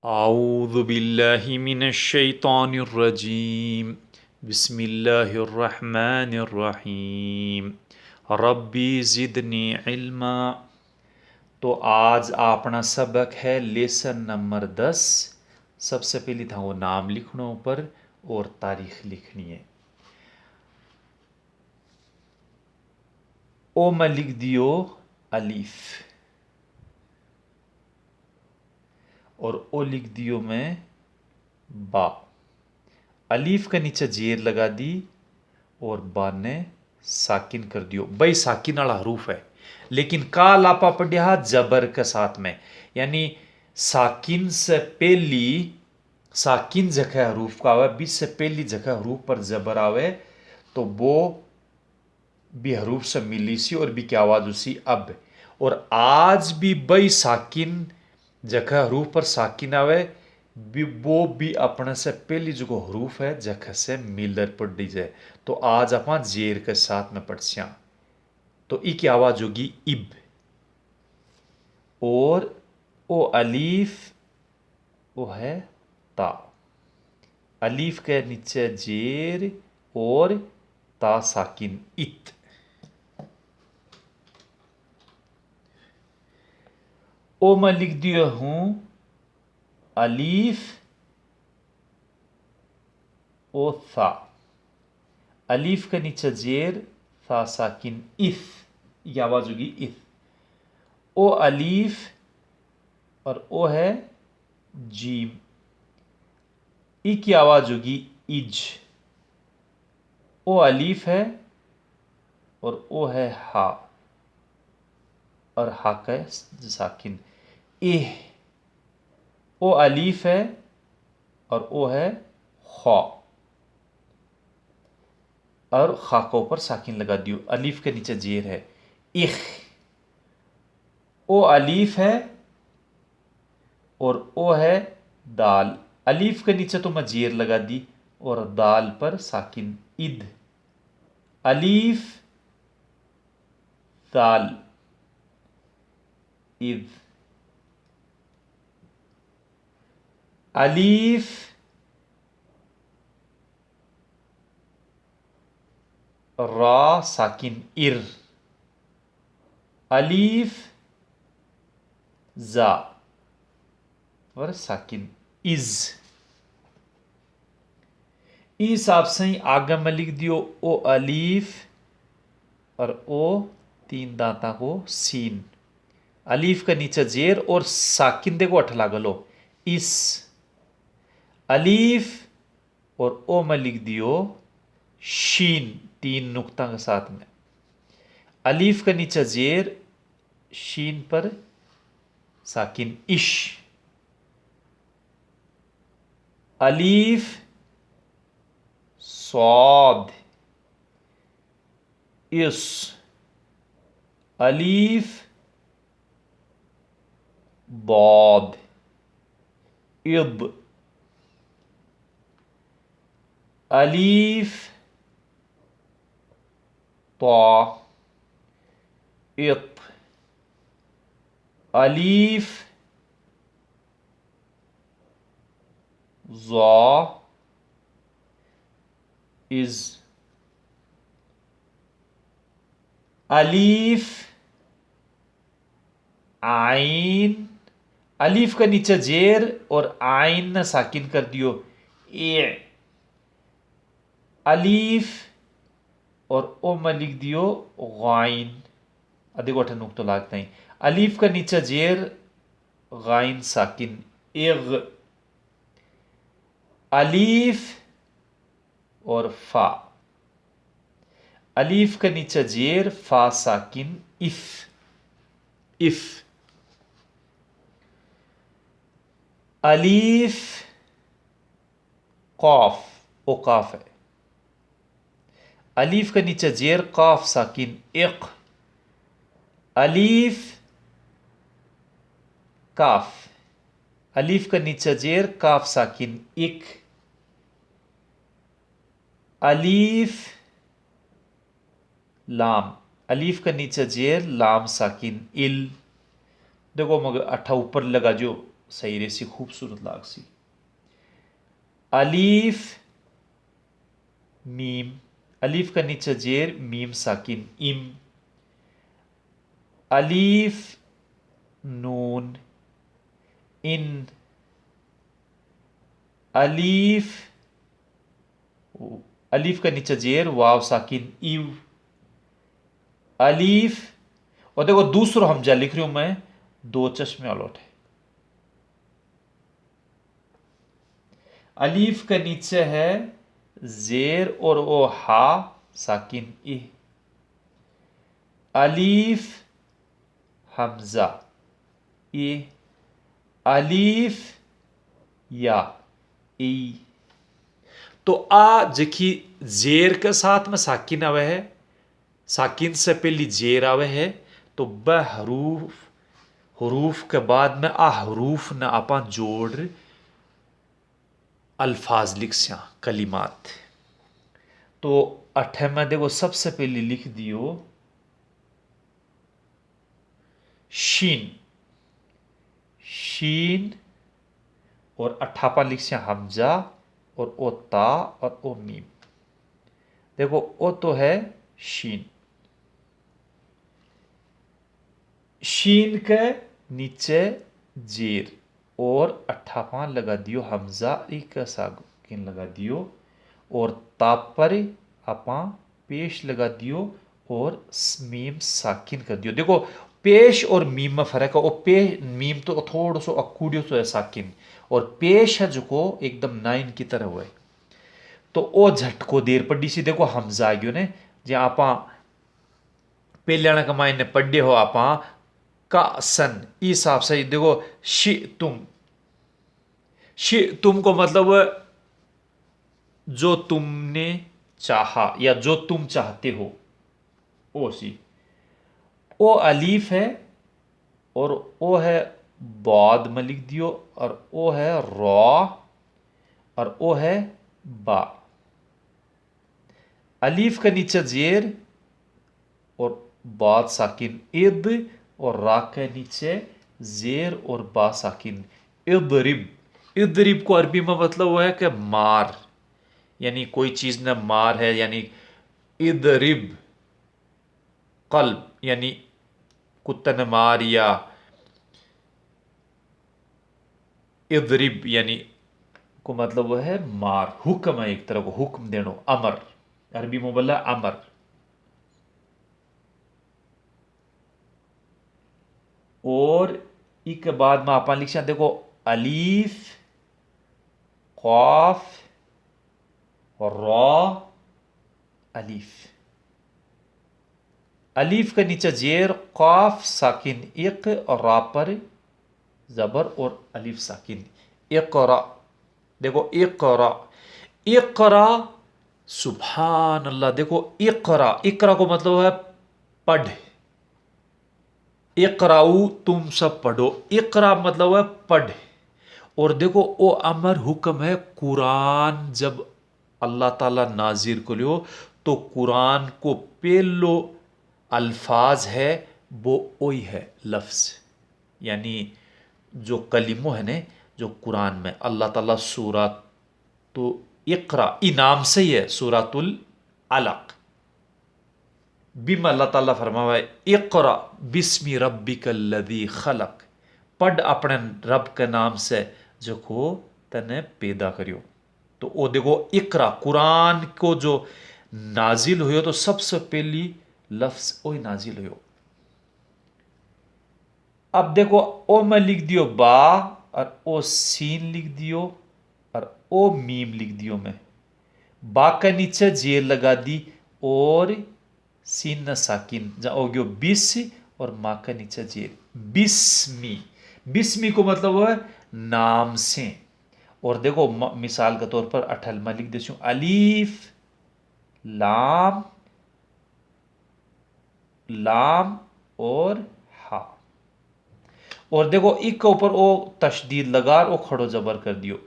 आऊज़ु बिल्लाहि मिनश शैतानिर रजीम बिस्मिल्लाहिर रहमानिर रहीम रब्बी ज़िदनी इल्मा। तो आज अपना सबक है लेसन नंबर 10। सबसे पहले था वो नाम लिखना ऊपर और तारीख लिखनी है। ओ में लिख दियो अलीफ और ओ लिख दियो मैं बा। अलीफ का नीचे जेर लगा दी और बा ने साकिन कर दियो। भाई साकिन वाला हरूफ है लेकिन का लापा पढ़िया जबर के साथ में, यानी साकिन से पहली साकिन जगह हरूफ का आवे, बीच से पहली जगह हरूफ पर जबर आवे तो वो भी हरूफ से मिली सी और भी क्या आवाज उसी अब। और आज भी बई साकिन जगह हरूफ पर साकिन आवे वो भी अपने से पहली जो हरूफ है जगह से मिलर पढ़ी जाए। तो आज अपन जेर के साथ में पढ़सिया तो ई की आवाज होगी इब। और ओ अलीफ वो है ता। अलीफ के नीचे जेर और ता साकिन इत। ओ मैं लिख दिया हूं अलीफ ओ था। अलीफ के नीचे जेर था साकिन इफ, ये आवाज होगी इफ। ओ अलीफ और ओ है जीम, ई की आवाज होगी इज। ओ अलीफ है और ओ है हा और हा का साकिन एह। ओ अलीफ है और ओ है खा और खा के ऊपर साकिन लगा दियो। अलीफ के नीचे जेर है इख। ओ अलीफ है और ओ है दाल। अलीफ के नीचे तो मैं जेर लगा दी और दाल पर साकिन इद। अलीफ दाल इद। अलीफ रा साकिन इर। अलीफ जा और साकिन इज। इस हिसाब से ही आगे में लिख दियो ओ अलीफ और ओ तीन दांता को सीन। अलीफ का नीचे जेर और साकिन देखो अठ लागलो इस। अलीफ और ओ में लिख दियो शीन तीन नुक्ता के साथ में। अलीफ का नीचे जेर, शीन पर साकिन इश। अलीफ स्वाद इस। अलीफ बाद इब। अलीफ ता इत। अलीफ ज़ा इज। अलीफ आइन। अलीफ का नीचे जेर और आइन ने साकिन कर दियो ए। अलीफ और ओ में लिख दियो गाइन। अधिक अठन नुकतो लागते हैं। अलीफ का नीचे जेर, गाइन साकिन इग। अलीफ और फा। अलीफ का नीचे जेर, फा साकिन इफ इफ। अलीफ कौफ ओ काफ है। अलीफ का नीचे जेर, काफ साकिन इक। अलीफ काफ। अलीफ का नीचे जेर, काफ साकिन इक। अलीफ लाम। अलीफ का नीचे जेर, लाम साकिन इल। देखो मगर अठा ऊपर लगा जो सही रेसी खूबसूरत लाग सी। अलीफ मीम, अलीफ का नीचे जेर, मीम साकिन इम। अलीफ नून इन, अलीफ, अलीफ का नीचे जेर, वाव साकिन इव। अलीफ, और देखो दूसरा हमजा लिख रही हूं मैं, दो चश्मे अलौट है। अलीफ के नीचे है जेर और ओ हा साकिन इ। अलीफ हमजा ए, अलीफ या ई। तो आ जखी जेर के साथ में साकिन आवे है, साकिन से पहली जेर आवे है, तो ब हरूफ, हरूफ के बाद में आ हरूफ न आपा जोड़ अल्फाज लिख स्या, कलिमात। तो अठे में देखो सबसे पहले लिख दियो शीन, शीन, और अठापा लिख स्या हमजा, और ओ ता, और ओ मीम। देखो ओ तो है शीन, शीन के नीचे जेर और अठापा लगा दियो हमजा एक साकिन लगा दियो, और ताप पर आपा पेश लगा दियो और मीम साकिन कर दियो। देखो पेश और मीम में फर्क है। और पे मीम तो थोड़ा सो अकूडियो तो है साकिन, और पेश है जो एकदम नाइन की तरह हुआ है। तो ओ झटको देर पड़ी सी। देखो हमजा आ गयो ने, जे आपा पहले कमाई ने पढ़े हो आपा का सन, इस हिसाब से देखो शि तुम, शि तुम को मतलब जो तुमने चाहा या जो तुम चाहते हो, ओ सी। ओ अलीफ है, और ओ है बाद में लिख दियो, और ओ है रॉ, और ओ है बा। अलीफ का नीचे जेर और बाद साकिन इद, और रा के नीचे जेर और बा साकिन इदरिब। इदरिब को अरबी में मतलब वो है कि मार, यानी कोई चीज ने मार है, यानी इदरिब कल्ब, यानी कुत्ते ने मार, या इदरिब यानी को मतलब वो है मार, हुक्म है, एक तरह को हुक्म देनो, अमर, अरबी में बोला अमर। और इसके बाद में आप लिख देखो अलीफ, कौफ, रॉ, अलीफ। अलीफ के नीचे जेर, कौफ साकिन इक, और रा पर जबर और अलीफ साकिन इकरा। देखो इकरा, इकरा, सुभान अल्लाह। देखो इकरा, इकरा को मतलब है पढ़, इकराऊ तुम सब पढ़ो, इकरा मतलब है पढ़। और देखो ओ अमर हुक्म है, कुरान जब अल्लाह ताला नाजिर को लियो, तो कुरान को पहलो अल्फाज है वो ओई है लफ्ज, यानी जो कलिमो है ने, जो कुरान में अल्लाह ताला सूरा तो इकरा इनाम से ही है, सूरतुल अलक बिम अल्लाह ताला फरमावा इकरा बिस्मि रब्बिकल्लज़ी खलक, पढ़ अपने रब के नाम से जो को तने पैदा करियो। तो वो देखो इकरा कुरान को जो नाजिल हुयो, तो सबसे पहली लफ्ज ओ नाजिल हुयो। अब देखो ओ में लिख दियो बा, और ओ सीन लिख दियो, और ओ मीम लिख दियो। मैं बा के नीचे जेर लगा दी, और सीन न साकिन हो गयो बिस, और माँ के नीचे जेर बिस्मी। बिस्मी को मतलब है नाम से। और देखो मिसाल के तौर पर अठल में लिख देती हूं अलीफ लाम, लाम और हा। और देखो एक के ऊपर ओ तशदीद लगा और खड़ो जबर कर दियो,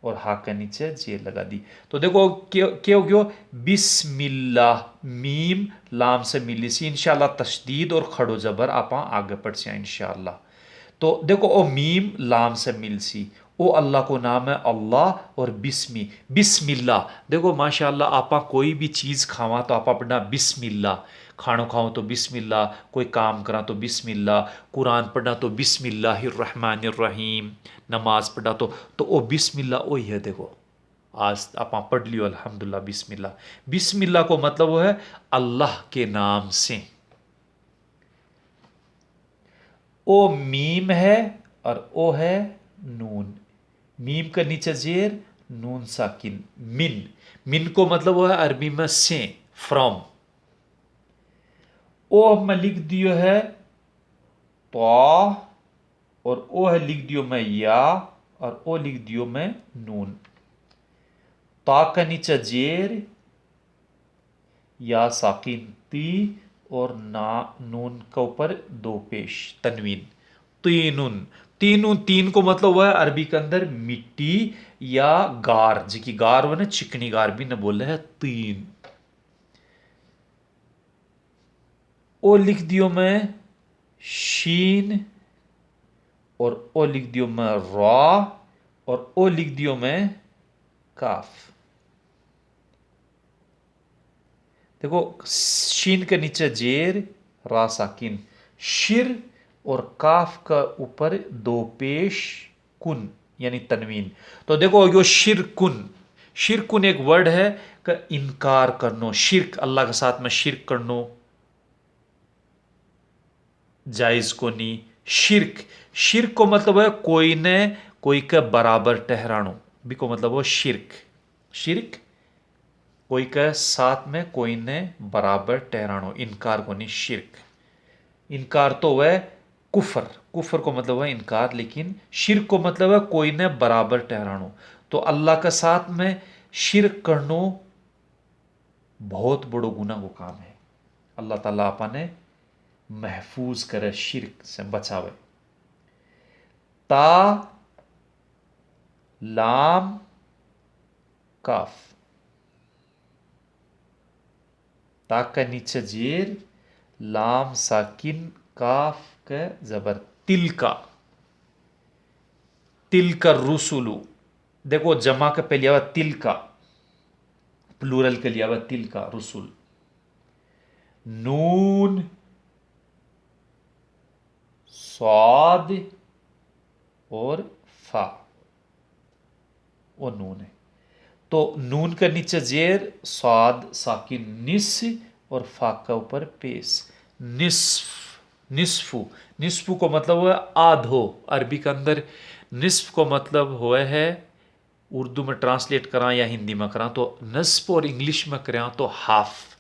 और हा के नीचे जेर लगा दी। तो देखो क्या हो गयो बिस्मिल्लाह, मीम लाम से मिली सी, इंशाल्लाह तशदीद और खड़ो जबर आप आगे बढ़ से इंशाल्लाह। तो देखो ओ मीम लाम से मिल सी, ओ अल्लाह को नाम है अल्लाह और बिस्मिल्लाह। देखो माशाअल्लाह आपा कोई भी चीज़ खावा तो आपा पढ़ना बिस्मिल्लाह, खानो खाओ तो बिस्मिल्लाह, कोई काम करा तो बिस्मिल्लाह, कुरान पढ़ना तो बिस्मिल्लाहिर्रहमानिर्रहीम, नमाज पढ़ना तो ओ बिस्मिल्लाह वही है। देखो आज आप पढ़ लियो अल्हम्दुलिल्लाह बिस्मिल्लाह। बिस्मिल्लाह को मतलब वो है अल्लाह के नाम से। ओ मीम है और ओ है नून। मीम का नीचे जेर, नून साकिन, मिन। मिन को मतलब वो है अरबी में से, फ्रॉम। ओ मैं लिख दियो है तो, और ओ है लिख दियो मैं या, और ओ लिख दियो मैं नून। ता का नीचे जेर, या साकिन ती, और ना नून का ऊपर दो पेश तनवीन, तीनुन। तीनुन, तीन को मतलब हुआ है अरबी के अंदर मिट्टी या गार, जी गार वो ना चिकनी गार भी न बोले है तीन। ओ लिख दियो मैं शीन, और ओ लिख दियो मैं रा, और ओ लिख दियो मैं काफ। देखो शीन के नीचे जेर, रा साकिन, शिर, और काफ का ऊपर दो पेश कुन यानी तनवीन। तो देखो यो शिरकुन, शिरकुन एक वर्ड है का इनकार करनो, शिरक अल्लाह के साथ में शिरक करनो जायज को नहीं। शिरक, शिरक को मतलब है कोई ने कोई के बराबर ठहरानो, भी को मतलब वो शिरक। शिरक कोई के साथ में कोई ने बराबर ठहरानो, इनकार को नहीं शिरक। इनकार तो वह कुफर, कुफर को मतलब है इनकार, लेकिन शिरक को मतलब है कोई ने बराबर ठहरानो। तो अल्लाह के साथ में शिरक करनो बहुत बड़ो गुनाह को काम है। अल्लाह ताला आपने महफूज करे, शिरक से बचावे। ता लाम काफ, ता का नीचे जेर, लाम साकिन, काफ के जबर, तिल का, तिल का रुसुलू। देखो जमा का पहले आवा तिल का, प्लूरल के लिए आवा तिल का रुसुल। नून, स्वाद, और फा, वो नून है। तो नून का नीचे जेर, स्वाद साकिन निस, और फा का ऊपर पेश, निस्फ। निस्फू, निस्फू को मतलब हुआ आधो। अरबी के अंदर निस्फ को मतलब हुआ है, उर्दू में ट्रांसलेट करा या हिंदी में करा तो नस्फ, और इंग्लिश में करा तो हाफ।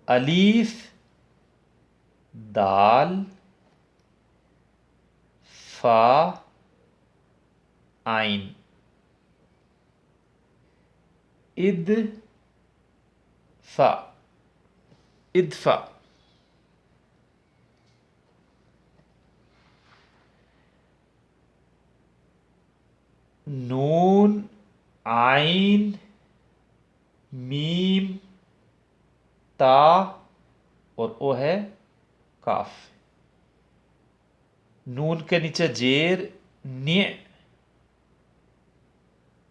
अलीफ, दाल, फा, आइन, इद फा, इदफा। नून, आइन, मीम, ता, और ओ है काफ। नून के नीचे जेर, नि,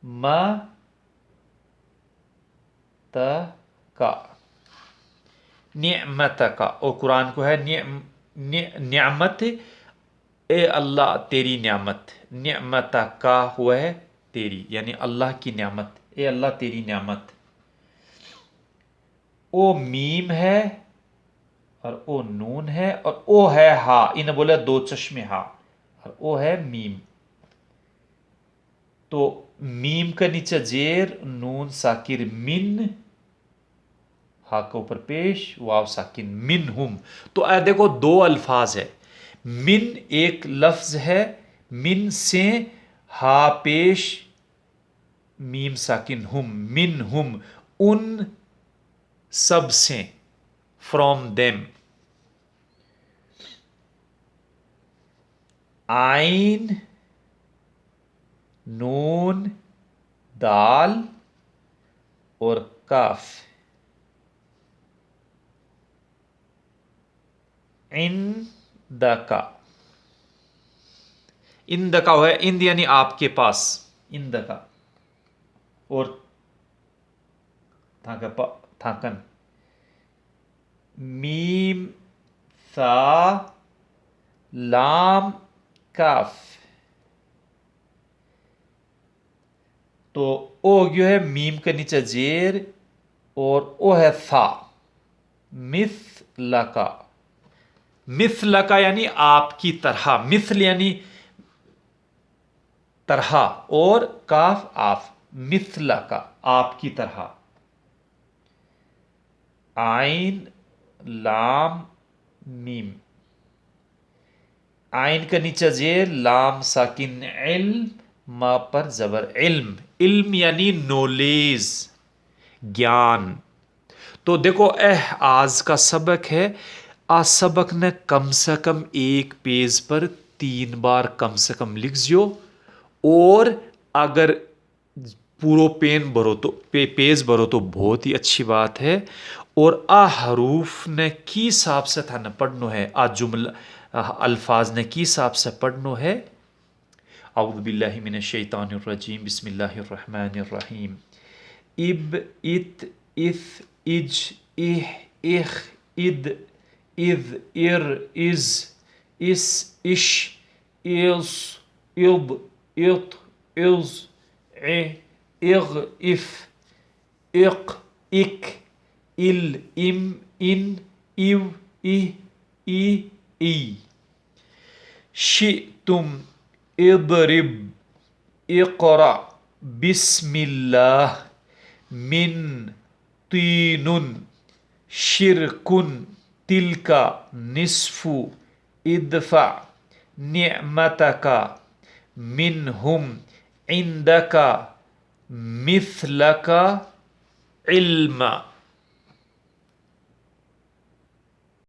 म, त, का, नियमत का। और कुरान को है नियामत, ए अल्लाह तेरी नियामत, नियमत का हुआ है तेरी, यानी अल्लाह की नियामत, ए अल्लाह तेरी नियामत। ओ मीम है, और ओ नून है, और ओ है हा, इन्हें बोला दो चश्मे हा, और ओ है मीम। तो मीम का नीचे जेर, नून साकिर मिन, हा के ऊपर पेश, वाव साकिन, मिन हुम। तो देखो दो अल्फाज है, मिन एक लफ्ज है, मिन से हा पेश, मीम साकिन हुम, मिन हुम उन सब से, फ्रॉम देम। आइन, नून, दाल, और काफ, इन द का। इंदका है, इंद यानी आपके पास, इंदका। और थाकन, मीम सा लाम काफ। तो ओ जो है मीम के नीचे जेर और ओ है था। मिथलका, मिथलका यानी आपकी तरह, मिथल यानी तरह और काफ आफ, मिथलका आपकी तरह। आइन लाम मीम, आइन का नीचे जेर, लाम साकिन, इल्म मा पर जबर, इल्म, इल्म यानी नॉलेज, ज्ञान। तो देखो आज का सबक है, आज सबक ने कम से कम एक पेज पर 3 बार कम से कम लिख जियो। और अगर पूरो पेज भरो तो बहुत ही अच्छी बात है। और आ हरूफ ने की हिसाब से था न पढ़नो है, आ जुमला अल्फाज ने की हिसाब से पढ़नो है। औज़ु बिल्लाहि मिनश शैतानिर रजीम, बिस्मिल्लाहिर रहमानिर रहीम। इब, इत, इस, इज, इह, इख, इद, इज, इर, इज, इस, इश, इस, इद, इत, इज, इग, इफ, इक, इक, इल, इम, इन, इव, इ, ई। शि'तुम, इदरिब, इक़रा, बिस्मिल्लाह, मिन, तीनुन, शिरकुन, तिलका, निस्फु, इदफा, निअमतका, मिनहुम, इंदका, मिथलका, इल्मा।